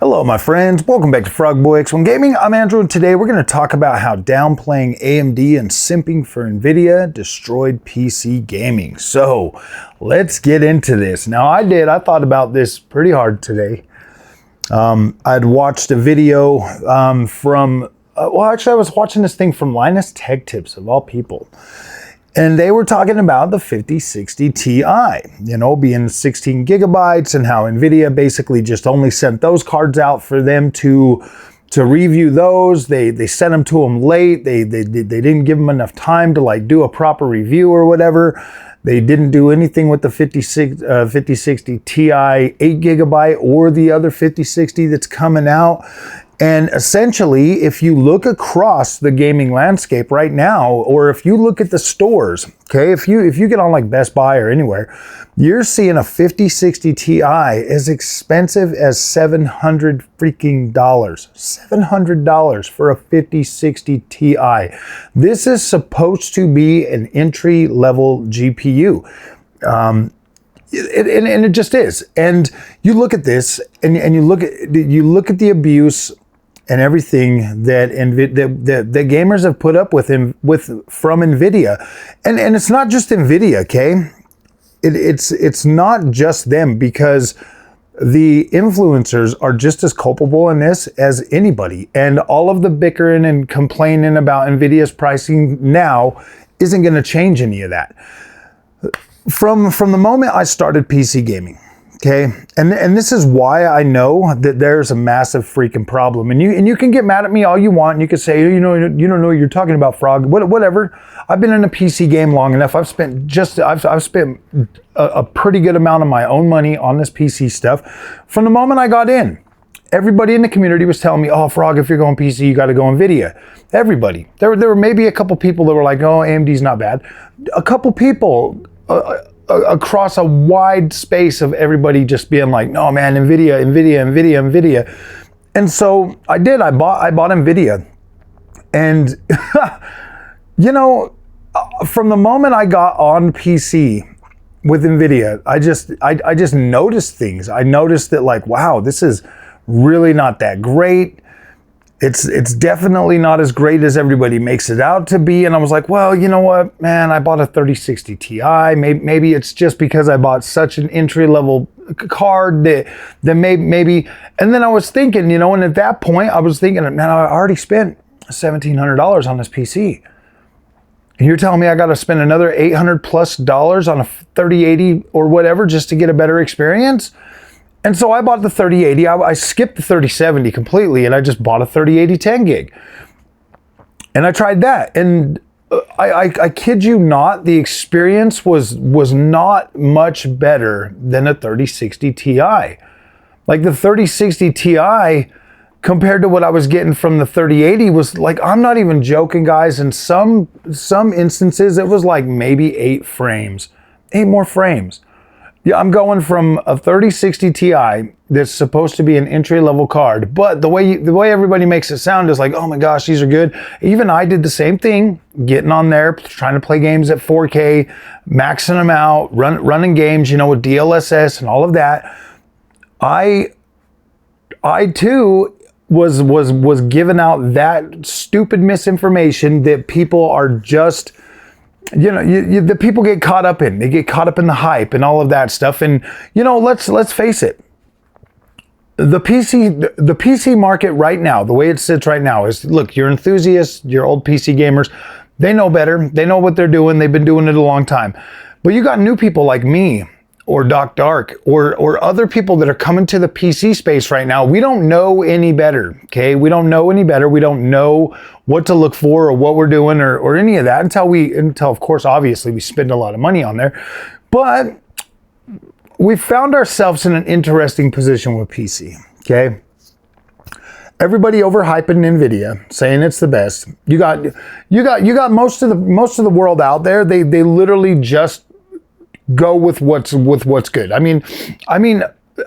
Hello my friends, welcome back to FrogBoyX1 Gaming. I'm Andrew and today we're going to talk about how downplaying AMD and simping for Nvidia destroyed PC gaming. So let's get into this. Now I thought about this pretty hard today. I'd watched a video from, well actually I was watching this thing from Linus Tech Tips of all people. And they were talking about the 5060 Ti, you know, being 16 gigabytes and how Nvidia basically just only sent those cards out for them to review those. They sent them to them late. They didn't give them enough time to like do a proper review or whatever. They didn't do anything with the 5060 Ti 8 gigabyte or the other 5060 that's coming out. And essentially, if you look across the gaming landscape right now, or if you look at the stores, okay, if you get on like Best Buy or anywhere, you're seeing a 5060 Ti as expensive as $700 freaking dollars. $700 for a 5060 Ti. This is supposed to be an entry-level GPU. And it just is. And you look at this, and you look at the abuse and everything that that gamers have put up with from Nvidia, and it's not just Nvidia, okay? It's not just them, because the influencers are just as culpable in this as anybody, and all of the bickering and complaining about Nvidia's pricing now isn't going to change any of that. From the moment I started PC gaming, okay, and this is why I know that there's a massive freaking problem. And you can get mad at me all you want, and you can say, you don't know what you're talking about, Frog. Whatever. I've been in a PC game long enough. I've spent a pretty good amount of my own money on this PC stuff. From the moment I got in, everybody in the community was telling me, oh, Frog, if you're going PC, you got to go Nvidia. Everybody. There were maybe a couple people that were like, oh, AMD's not bad. A couple people across a wide space of everybody just being like, no man, Nvidia. And so I bought Nvidia. And you know, from the moment I got on PC with Nvidia, I just noticed things. I noticed that like, wow, this is really not that great. It's definitely not as great as everybody makes it out to be. And I was like, well, you know what, man, I bought a 3060 Ti. Maybe it's just because I bought such an entry-level card that maybe. And then I was thinking, you know, and at that point I was thinking, man, I already spent $1,700 on this PC. And you're telling me I got to spend another $800+ on a 3080 or whatever just to get a better experience? And so I bought the 3080. I skipped the 3070 completely, and I just bought a 3080 10 gig. And I tried that, and I kid you not, the experience was not much better than a 3060 Ti. Like the 3060 Ti compared to what I was getting from the 3080 was like, I'm not even joking, guys. In some instances, it was like maybe 8 more frames. Yeah, I'm going from a 3060 Ti that's supposed to be an entry-level card, but the way everybody makes it sound is like, oh my gosh, these are good. Even I did the same thing, getting on there, trying to play games at 4K, maxing them out, running games, you know, with DLSS and all of that. I too was giving out that stupid misinformation that people are just, you know, the people get caught up in. They get caught up in the hype and all of that stuff. And you know, let's face it. The PC market right now, the way it sits right now is, look, you're enthusiasts, you're old PC gamers. They know better. They know what they're doing. They've been doing it a long time. But you got new people like me or Doc Dark or other people that are coming to the PC space right now. We don't know any better, okay? We don't know any better. We don't know what to look for or what we're doing or any of that until of course, obviously, we spend a lot of money on there. But we found ourselves in an interesting position with PC, okay? Everybody overhyping Nvidia, saying it's the best. You got most of the world out there. They literally just go with what's good. I mean,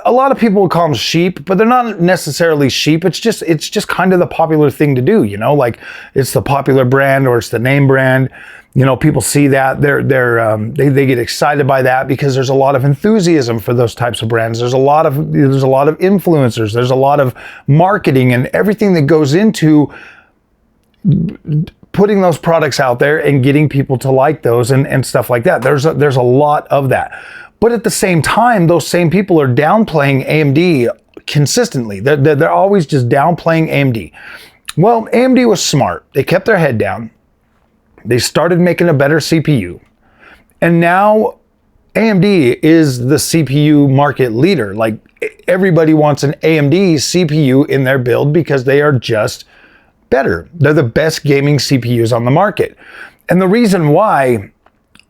a lot of people will call them sheep, but they're not necessarily sheep. It's just kind of the popular thing to do, you know, like it's the popular brand or it's the name brand. You know, people see that they get excited by that because there's a lot of enthusiasm for those types of brands. There's a lot of influencers. There's a lot of marketing and everything that goes into putting those products out there and getting people to like those and stuff like that. There's a lot of that. But at the same time, those same people are downplaying AMD consistently. They're always just downplaying AMD. Well, AMD was smart. They kept their head down. They started making a better CPU. And now AMD is the CPU market leader. Like everybody wants an AMD CPU in their build because they are just better. They're the best gaming CPUs on the market. And the reason why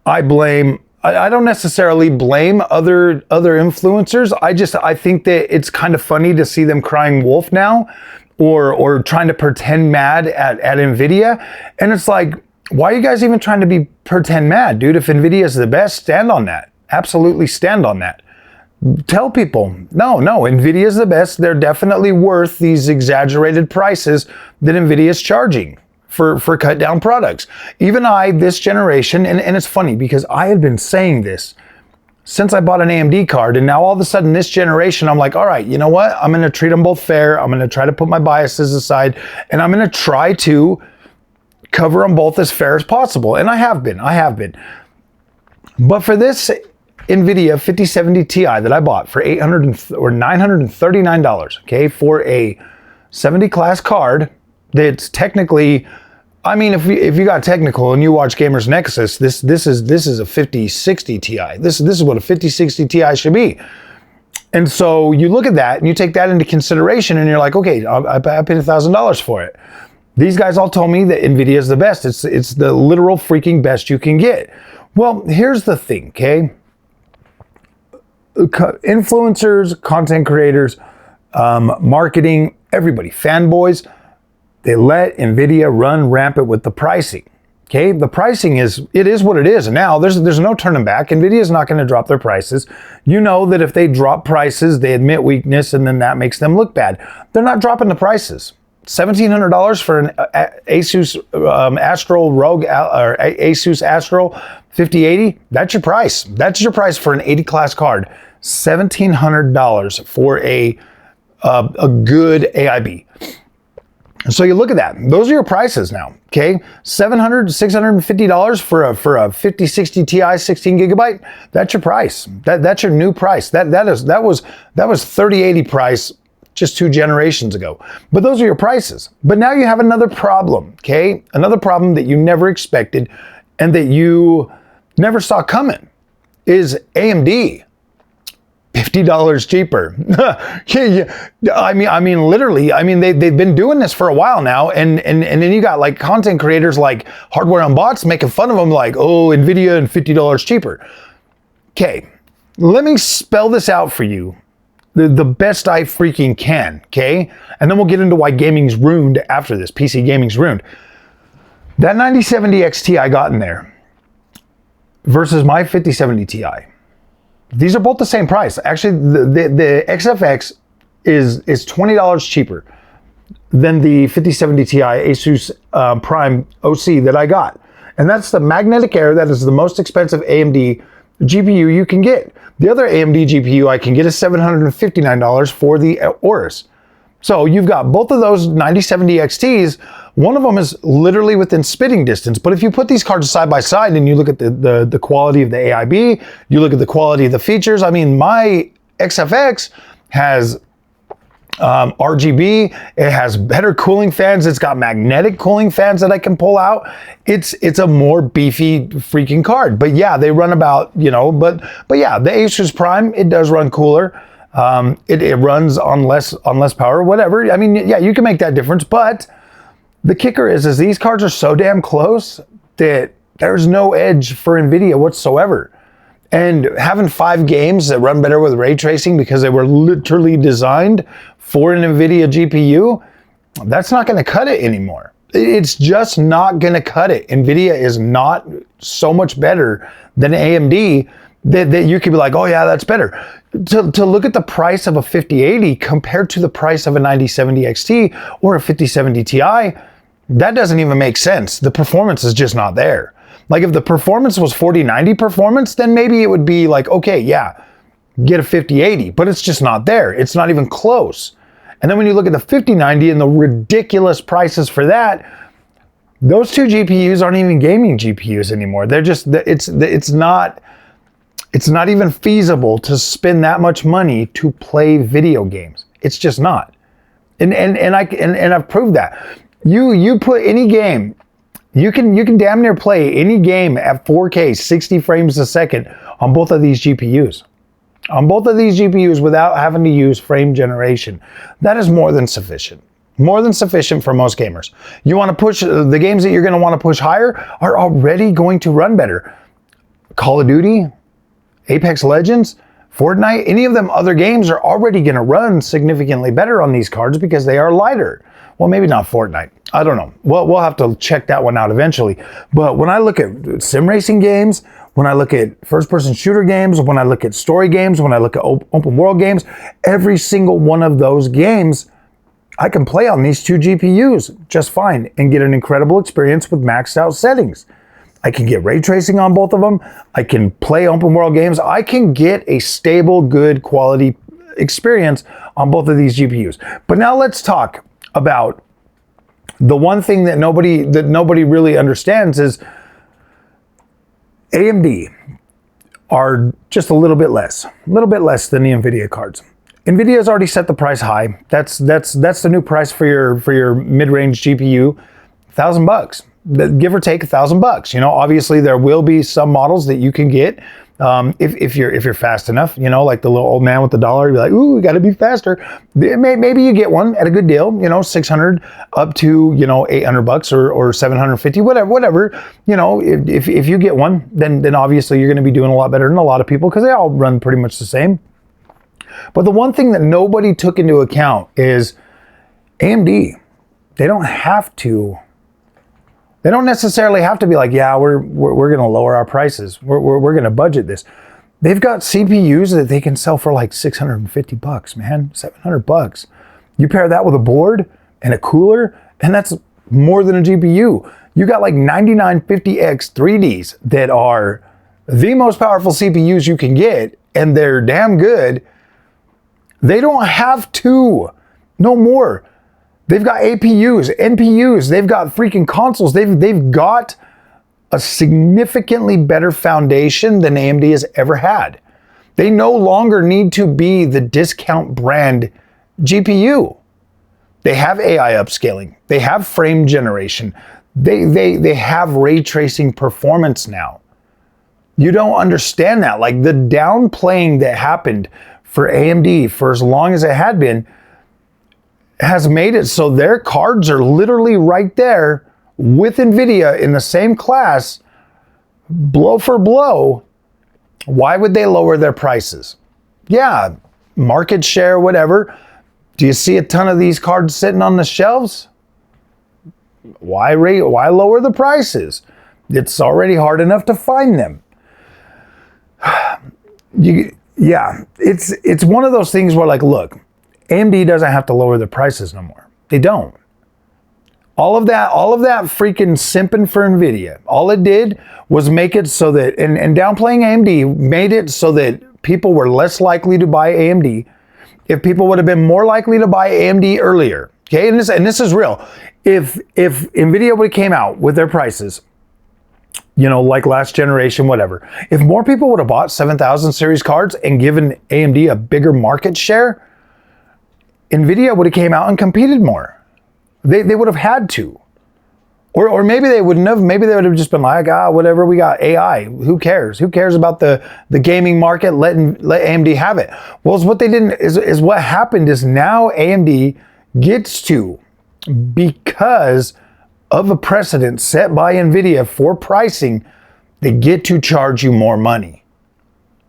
I don't necessarily blame other influencers. I think that it's kind of funny to see them crying wolf now or trying to pretend mad at Nvidia. And it's like, why are you guys even trying to pretend mad, dude? If Nvidia is the best, stand on that. Absolutely stand on that. Tell people, no, Nvidia is the best. They're definitely worth these exaggerated prices that Nvidia is charging for cut down products. Even this generation, and it's funny because I had been saying this since I bought an AMD card, and now all of a sudden this generation, I'm like, all right, you know what? I'm going to treat them both fair. I'm going to try to put my biases aside, and I'm going to try to cover them both as fair as possible. And I have been. But for this Nvidia 5070 Ti that I bought for $939, okay, for a 70 class card that's technically, I mean, if you got technical and you watch Gamers Nexus, this is a 5060 Ti. This is what a 5060 Ti should be. And so you look at that and you take that into consideration and you're like, okay, I paid $1,000 for it. These guys all told me that Nvidia is the best. It's the literal freaking best you can get. Well, here's the thing, okay? Influencers, content creators, marketing, everybody, fanboys, they let Nvidia run rampant with the pricing. Okay, the pricing is what it is. And now there's no turning back. Nvidia is not going to drop their prices. You know that if they drop prices, they admit weakness, and then that makes them look bad. They're not dropping the prices. $1,700 for an Asus Astral Rogue or Asus Astral 5080. That's your price. That's your price for an 80 class card. $1,700 for a good AIB. So you look at that. Those are your prices now. Okay, $700 to $650 for a 5060 Ti 16 gigabyte. That's your price. That's your new price. That was 3080 price just 2 generations ago. But those are your prices. But now you have another problem, okay? Another problem that you never expected and that you never saw coming is AMD. $50 cheaper. I mean, literally, they've been doing this for a while now, and then you got like content creators like Hardware on Bots making fun of them like, oh, Nvidia and $50 cheaper. Okay, let me spell this out for you the best I freaking can, okay? And then we'll get into why gaming's ruined after this. PC gaming's ruined. That 9070 XT I got in there versus my 5070 Ti. These are both the same price. Actually, the XFX is $20 cheaper than the 5070 Ti Asus Prime OC that I got. And that's the magnetic air. That is the most expensive AMD GPU you can get. The other AMD GPU I can get is $759 for the Aorus. So you've got both of those 9070 XTs. One of them is literally within spitting distance. But if you put these cards side by side and you look at the quality of the AIB, you look at the quality of the features. I mean, my XFX has RGB, it has better cooling fans, it's got magnetic cooling fans that I can pull out. It's a more beefy freaking card. But yeah, they run about, you know, but yeah, the Asus Prime, it does run cooler. It runs on less power, whatever. I mean, yeah, you can make that difference, but the kicker is these cards are so damn close that there's no edge for Nvidia whatsoever. And having 5 games that run better with ray tracing because they were literally designed for an Nvidia GPU, that's not going to cut it anymore. It's just not going to cut it. Nvidia is not so much better than AMD that you could be like, oh yeah, that's better. To look at the price of a 5080 compared to the price of a 9070 XT or a 5070 Ti, that doesn't even make sense. The performance is just not there. Like if the performance was 4090 performance, then maybe it would be like, okay, yeah, get a 5080, but it's just not there. It's not even close. And then when you look at the 5090 and the ridiculous prices for that, those two GPUs aren't even gaming GPUs anymore. They're just, it's not even feasible to spend that much money to play video games. It's just not. And I've proved that. You put any game, you can damn near play any game at 4K, 60 frames a second on both of these GPUs. On both of these GPUs without having to use frame generation. That is more than sufficient. More than sufficient for most gamers. You want to push, the games that you're going to want to push higher are already going to run better. Call of Duty, Apex Legends, Fortnite, any of them other games are already going to run significantly better on these cards because they are lighter. Well, maybe not Fortnite. I don't know. Well, we'll have to check that one out eventually. But when I look at sim racing games, when I look at first-person shooter games, when I look at story games, when I look at open world games, every single one of those games, I can play on these two GPUs just fine and get an incredible experience with maxed out settings. I can get ray tracing on both of them. I can play open world games. I can get a stable, good quality experience on both of these GPUs. But now let's talk about the one thing that nobody really understands is AMD are just a little bit less than the Nvidia cards. Nvidia's already set the price high. That's the new price for your mid-range GPU, $1,000. Give or take $1,000. You know, obviously there will be some models that you can get if you're fast enough. You know, like the little old man with the dollar. You'd be like, ooh, we got to be faster. Maybe you get one at a good deal. You know, 600 up to $800 or 750, whatever. You know, if you get one, then obviously you're going to be doing a lot better than a lot of people because they all run pretty much the same. But the one thing that nobody took into account is AMD. They don't necessarily have to be like, yeah, we're going to lower our prices. We're going to budget this. They've got CPUs that they can sell for like $650, man, $700. You pair that with a board and a cooler, and that's more than a GPU. You got like 9950X 3Ds that are the most powerful CPUs you can get, and they're damn good. They don't have to, no more. They've got APUs, NPUs, they've got freaking consoles. They've got a significantly better foundation than AMD has ever had. They no longer need to be the discount brand GPU. They have AI upscaling. They have frame generation. They have ray tracing performance now. You don't understand that. Like the downplaying that happened for AMD for as long as it had been has made it so their cards are literally right there with Nvidia in the same class, blow for blow. Why would they lower their prices? Yeah, market share, whatever. Do you see a ton of these cards sitting on the shelves? Why lower the prices? It's already hard enough to find them. Yeah, it's one of those things where, like, look, AMD doesn't have to lower their prices no more. They don't. All of that freaking simping for Nvidia, all it did was make it so that, and downplaying AMD made it so that people were less likely to buy AMD. If people would have been more likely to buy AMD earlier, okay, and this is real. If Nvidia would have came out with their prices, like last generation, whatever. If more people would have bought 7000 series cards and given AMD a bigger market share, Nvidia would have came out and competed more. They would have had to. Or maybe they wouldn't have. Maybe they would have just been like, whatever, we got AI. Who cares? Who cares about the gaming market? Let AMD have it. Well, it's what they didn't, is what happened is now AMD gets to, because of a precedent set by Nvidia for pricing, they get to charge you more money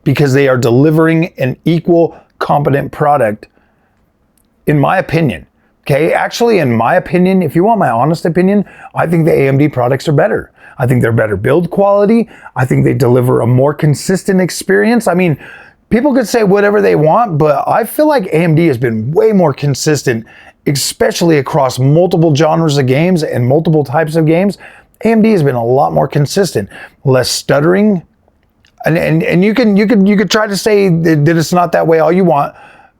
because they are delivering an equal, competent product, in my opinion. Okay, actually, in my opinion, if you want my honest opinion, I think the AMD products are better. I think they're better build quality. I think they deliver a more consistent experience. I mean, people could say whatever they want, but I feel like AMD has been way more consistent, especially across multiple genres of games and multiple types of games. AMD has been a lot more consistent, less stuttering. And you could try to say that it's not that way all you want,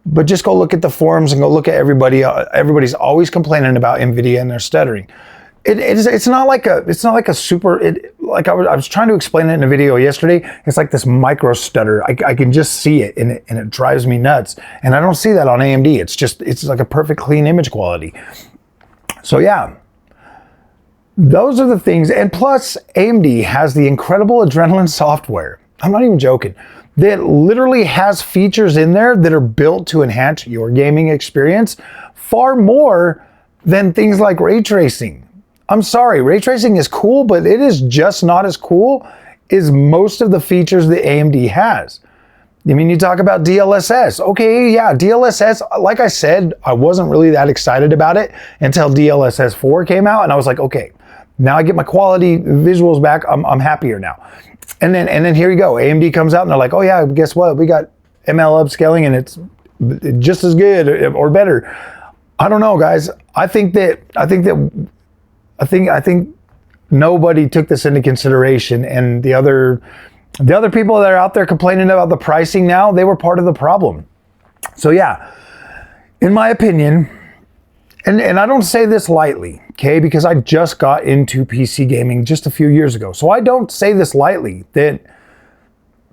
but just go look at the forums and go look at everybody. Everybody's always complaining about Nvidia and their stuttering. It's not like a super. Like I was trying to explain it in a video yesterday. It's like this micro stutter. I can just see it, and it drives me nuts. And I don't see that on AMD. It's like a perfect clean image quality. So yeah, those are the things. And plus, AMD has the incredible Adrenalin software. I'm not even joking. That literally has features in there that are built to enhance your gaming experience far more than things like ray tracing. I'm sorry, ray tracing is cool, but it is just not as cool as most of the features that AMD has. I mean, you talk about DLSS. Okay, yeah, DLSS, like I said, I wasn't really that excited about it until DLSS 4 came out, and I was like, okay, now I get my quality visuals back, I'm happier now. And then here you go. AMD comes out and they're like, oh yeah, guess what? We got ML upscaling and it's just as good or better. I don't know, guys. I think nobody took this into consideration, and the other people that are out there complaining about the pricing now, they were part of the problem. So yeah, in my opinion, and I don't say this lightly, okay, because I just got into PC gaming just a few years ago. So I don't say this lightly, that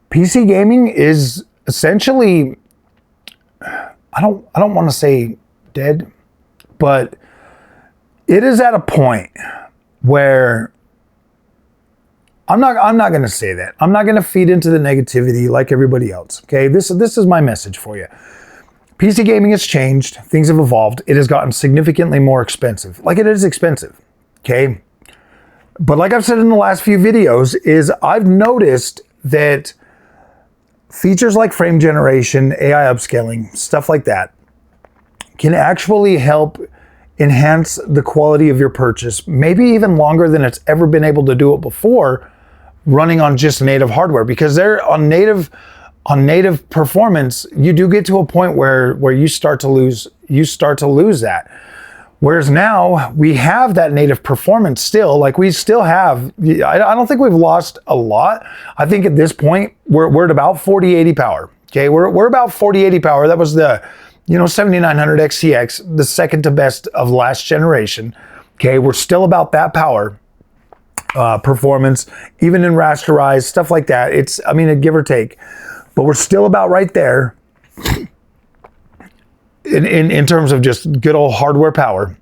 PC gaming is essentially, I don't want to say dead, but it is at a point where I'm not going to say that. I'm not going to feed into the negativity like everybody else, okay? This is my message for you. PC gaming has changed, things have evolved, it has gotten significantly more expensive. Like, it is expensive, okay? But like I've said in the last few videos, is I've noticed that features like frame generation, AI upscaling, stuff like that, can actually help enhance the quality of your purchase, maybe even longer than it's ever been able to do it before, running on just native hardware. Because they're on native performance, you do get to a point where you start to lose that. Whereas now we have that native performance still. Like, we still have, I don't think we've lost a lot. I think at this point we're at about 4080 power. Okay, we're about 4080 power. That was the 7900 XTX, the second to best of last generation. Okay, we're still about that power. Performance, even in rasterized stuff like that. It's, I mean, a give or take. But we're still about right there in terms of just good old hardware power.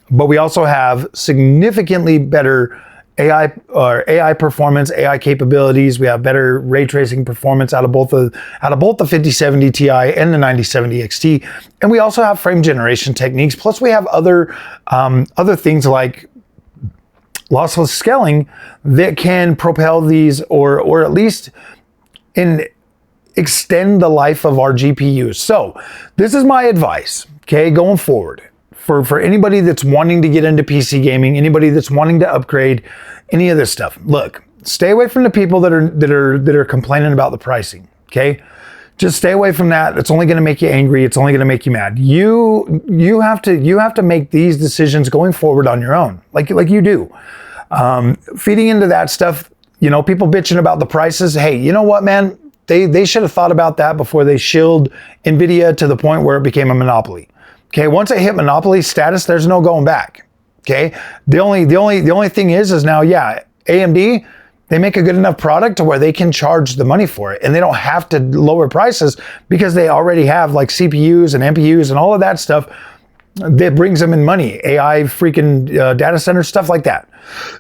But we also have significantly better AI performance, AI capabilities. We have better ray tracing performance out of both the 5070 Ti and the 9070 XT. And we also have frame generation techniques. Plus we have other things like lossless scaling that can propel these or at least extend the life of our GPUs. So this is my advice, okay, going forward for anybody that's wanting to get into PC gaming, anybody that's wanting to upgrade, any of this stuff. Look, stay away from the people that are complaining about the pricing, okay? Just stay away from that. It's only going to make you angry. It's only going to make you mad. You have to make these decisions going forward on your own, like you do. Feeding into that stuff, people bitching about the prices. Hey, you know what, man? They should have thought about that before they shilled Nvidia to the point where it became a monopoly. Okay, once it hit monopoly status, there's no going back. Okay, the only thing is now, yeah, AMD, they make a good enough product to where they can charge the money for it, and they don't have to lower prices because they already have like CPUs and NPUs and all of that stuff that brings them in money. AI freaking data centers, stuff like that.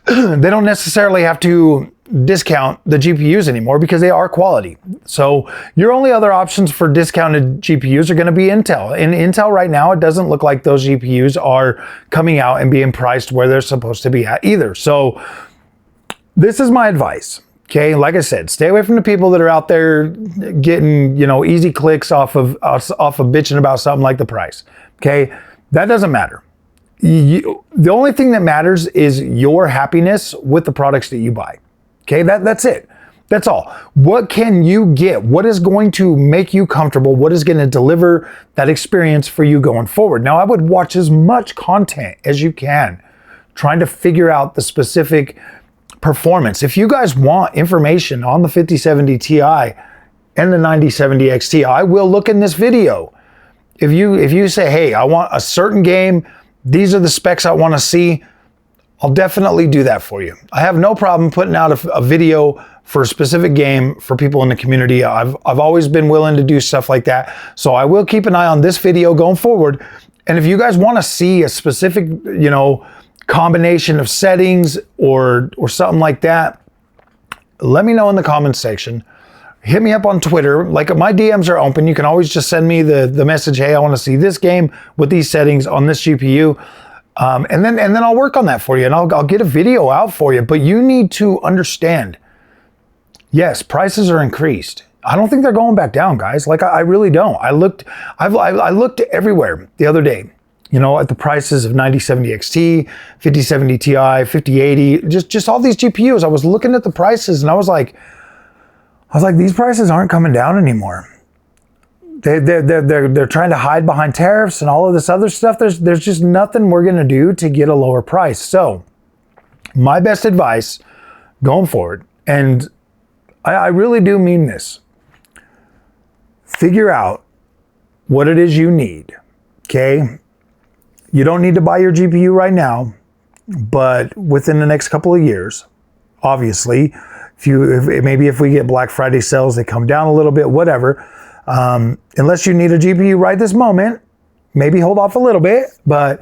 They don't necessarily have to discount the GPUs anymore because they are quality. So your only other options for discounted GPUs are going to be Intel. And Intel right now, it doesn't look like those GPUs are coming out and being priced where they're supposed to be at either. So this is my advice. Okay, like I said, stay away from the people that are out there getting, easy clicks off of bitching about something like the price. Okay, That doesn't matter. The only thing that matters is your happiness with the products that you buy. Okay, that's it. That's all. What can you get? What is going to make you comfortable? What is going to deliver that experience for you going forward? Now, I would watch as much content as you can, trying to figure out the specific performance. If you guys want information on the 5070 Ti and the 9070 XT, I will look in this video. If you say, hey, I want a certain game, these are the specs I want to see, I'll definitely do that for you. I have no problem putting out a video for a specific game for people in the community. I've always been willing to do stuff like that. So I will keep an eye on this video going forward. And if you guys want to see a specific, combination of settings or something like that, let me know in the comments section. Hit me up on Twitter. Like, my DMs are open. You can always just send me the message, hey, I want to see this game with these settings on this GPU. And then I'll work on that for you, and I'll get a video out for you. But you need to understand, yes, prices are increased. I don't think they're going back down, guys. Like, I really don't. I looked everywhere the other day, at the prices of 9070 XT, 5070 Ti, 5080, just all these GPUs. I was looking at the prices, and I was like, these prices aren't coming down anymore. They're trying to hide behind tariffs and all of this other stuff. There's just nothing we're gonna do to get a lower price. So my best advice going forward, and I really do mean this, figure out what it is you need, okay? You don't need to buy your GPU right now, but within the next couple of years, obviously, if we get Black Friday sales, they come down a little bit, whatever. Unless you need a GPU right this moment, maybe hold off a little bit, but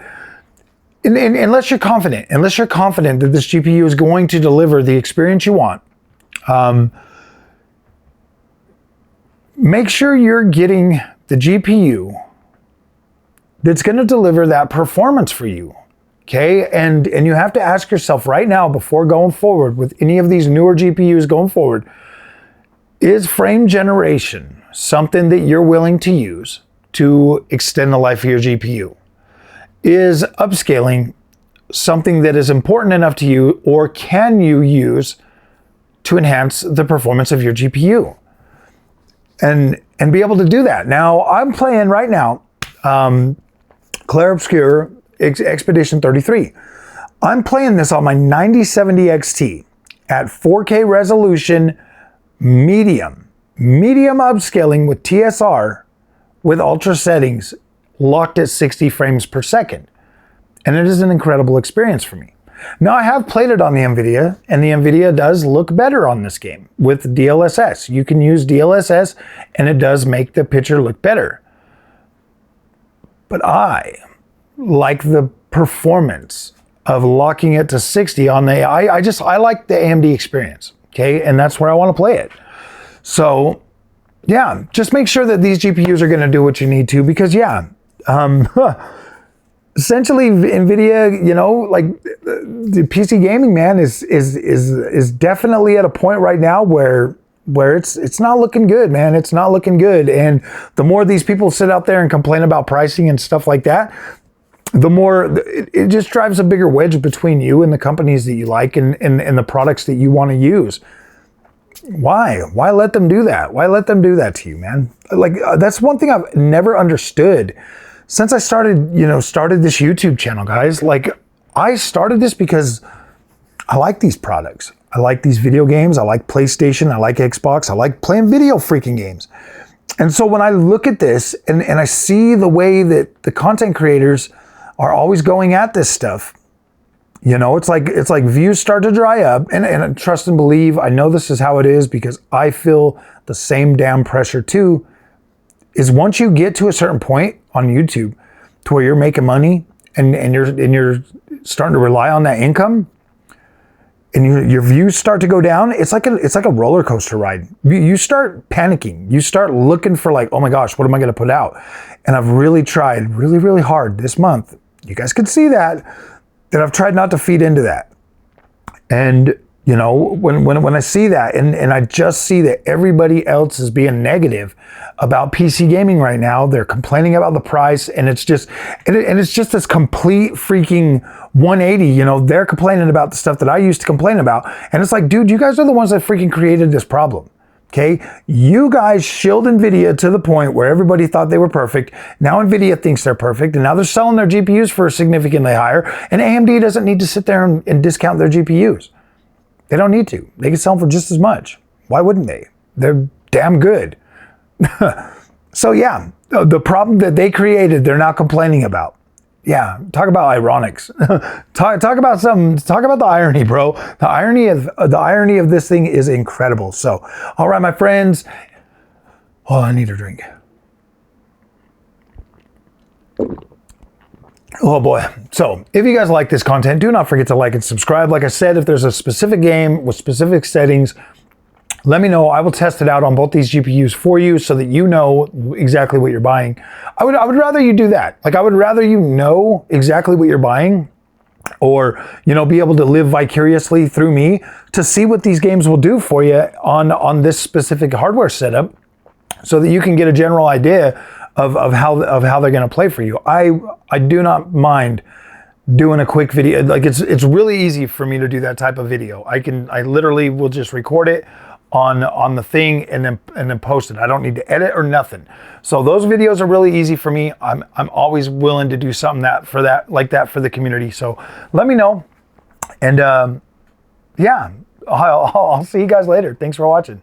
unless you're confident that this GPU is going to deliver the experience you want, make sure you're getting the GPU that's going to deliver that performance for you. Okay, and you have to ask yourself right now, before going forward with any of these newer GPUs going forward, is frame generation something that you're willing to use to extend the life of your GPU? Is upscaling something that is important enough to you, or can you use to enhance the performance of your GPU? And be able to do that. Now, I'm playing right now Clair Obscur Expedition 33. I'm playing this on my 9070 XT at 4K resolution, medium upscaling with TSR with ultra settings locked at 60 frames per second. And it is an incredible experience for me. Now, I have played it on the Nvidia, and the Nvidia does look better on this game with DLSS. You can use DLSS, and it does make the picture look better. But I like the performance of locking it to 60 on the, I like the AMD experience, okay? And that's where I want to play it. So yeah, just make sure that these GPUs are going to do what you need to, because essentially Nvidia, like the PC gaming, man, is definitely at a point right now where it's not looking good, man. It's not looking good. And the more these people sit out there and complain about pricing and stuff like that, the more it just drives a bigger wedge between you and the companies that you like and the products that you want to use. Why let them do that? Why let them do that to you, man? Like, that's one thing I've never understood since I started this YouTube channel, guys. Like, I started this because I like these products. I like these video games. I like PlayStation. I like Xbox. I like playing video freaking games. And so when I look at this and I see the way that the content creators are always going at this stuff, it's like views start to dry up, and trust and believe, I know this is how it is because I feel the same damn pressure too, is once you get to a certain point on YouTube to where you're making money and you're starting to rely on that income, and your views start to go down, it's like a roller coaster ride. You start panicking. You start looking for, like, oh my gosh, what am I going to put out? And I've really tried really, really hard this month. You guys can see that I've tried not to feed into that. And You know, when I see that, and I just see that everybody else is being negative about PC gaming right now, they're complaining about the price, and it's just this complete freaking 180. You know, they're complaining about the stuff that I used to complain about, and it's like, dude, you guys are the ones that freaking created this problem. Okay, you guys shilled Nvidia to the point where everybody thought they were perfect. Now Nvidia thinks they're perfect, and now they're selling their GPUs for significantly higher, and AMD doesn't need to sit there and discount their GPUs. They don't need to. They can sell them for just as much. Why wouldn't they? They're damn good. So yeah, the problem that they created, they're not complaining about. Yeah, talk about ironics. talk about the irony, bro. The irony of this thing is incredible. So, all right, my friends. Oh, I need a drink. Oh boy. So if you guys like this content, do not forget to like and subscribe. Like I said, if there's a specific game with specific settings, let me know. I will test it out on both these GPUs for you so that you know exactly what you're buying. I would rather you do that. Like, I would rather you know exactly what you're buying, or, you know, be able to live vicariously through me to see what these games will do for you on this specific hardware setup, so that you can get a general idea of how they're going to play for you. I do not mind doing a quick video. Like, it's really easy for me to do that type of video. I literally will just record it on the thing and then post it. I don't need to edit or nothing. So those videos are really easy for me. I'm always willing to do something like that for the community. So let me know. And yeah, I'll see you guys later. Thanks for watching.